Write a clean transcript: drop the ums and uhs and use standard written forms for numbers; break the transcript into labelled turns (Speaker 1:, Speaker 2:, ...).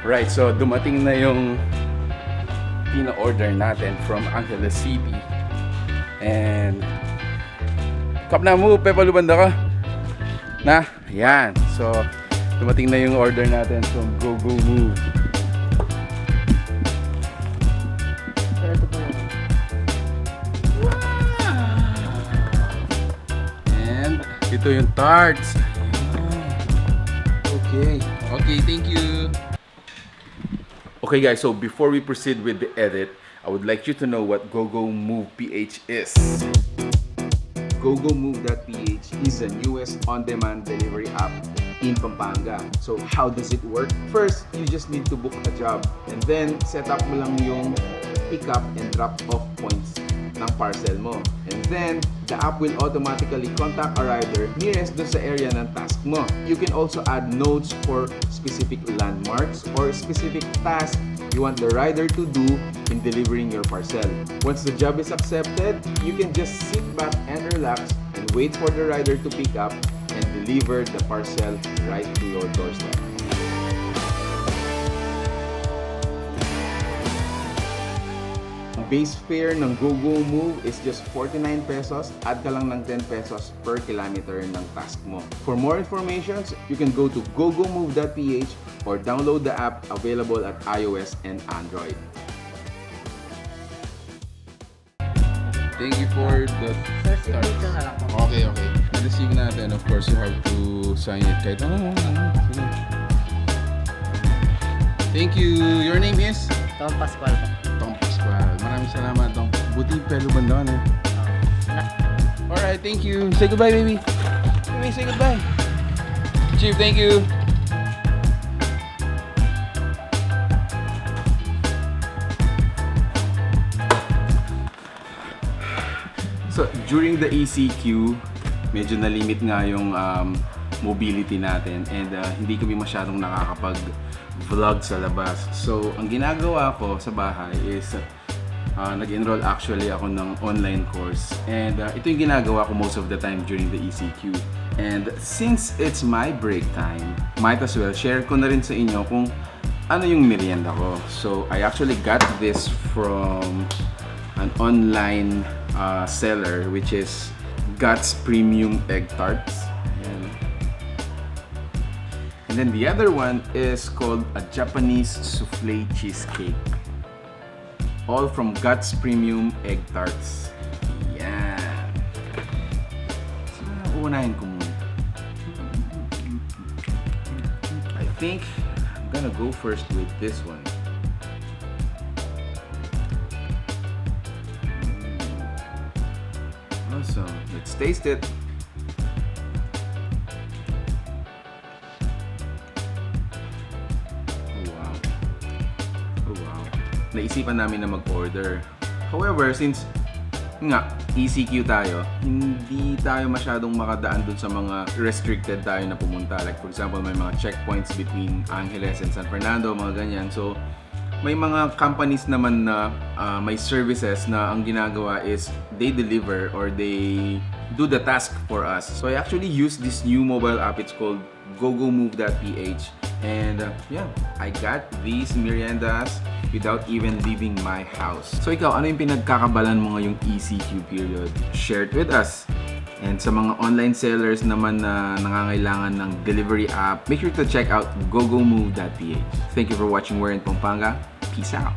Speaker 1: Right, so dumating na yung pina-order natin from Angeles City. And kap na mo, pepalubanda ka. Na, yan. So, dumating na yung order natin from Gogomove. And ito yung Tarts. Okay. Okay, thank you. Okay guys, so before we proceed with the edit, I would like you to know what Gogomove PH is. Gogomove.ph is a newest on-demand delivery app in Pampanga. So how does it work? First, you just need to book a job and then set up mo lang yung pick up and drop off points ng parcel mo. And then, the app will automatically contact a rider nearest doon sa area ng task mo. You can also add notes for specific landmarks or specific tasks you want the rider to do in delivering your parcel. Once the job is accepted, you can just sit back and relax and wait for the rider to pick up and deliver the parcel right to your doorstep. Base fare ng Gogomove is just 49 pesos. Add ka lang ng 10 pesos per kilometer ng task mo. For more information, you can go to gogomove.ph or download the app available at iOS and Android. Thank you for the start. Okay. Na-receive natin. Of course, you have to sign it. Kahit Thank you. Your name is?
Speaker 2: Tom Pascual po.
Speaker 1: Tom Pascual. Maraming salamat, Tom. Buti pelo banda na. Alright, thank you. Say goodbye, baby. Baby, say goodbye. Chief, thank you. So, during the ECQ, medyo na-limit nga yung mobility natin and hindi kami masyadong nakakapag-vlog sa labas. So, ang ginagawa ko sa bahay is nag-enroll actually ako ng online course and ito yung ginagawa ko most of the time during the ECQ. And since it's my break time, might as well share ko na rin sa inyo kung ano yung merienda ko. So, I actually got this from an online seller which is Guts Premium Egg Tarts. And then the other one is called a Japanese Souffle Cheesecake. All from Guts Premium Egg Tarts. Yan. So, uunahin ko muna. I think I'm gonna go first with this one. Awesome. Let's taste it. Naisipan namin na mag-order. However, since nga ECQ tayo, hindi tayo masyadong makadaan dun sa mga restricted tayo na pumunta. Like for example, may mga checkpoints between Angeles and San Fernando, mga ganyan. So, may mga companies naman na may services na ang ginagawa is they deliver or they do the task for us. So, I actually use this new mobile app. It's called Gogomove.ph. And yeah, I got these meriendas without even leaving my house. So ikaw, ano yung pinagkakabalan mo ngayong ECQ period? Share it with us. And sa mga online sellers naman na nangangailangan ng delivery app, make sure to check out gogomove.ph. Thank you for watching We're in Pampanga. Peace out.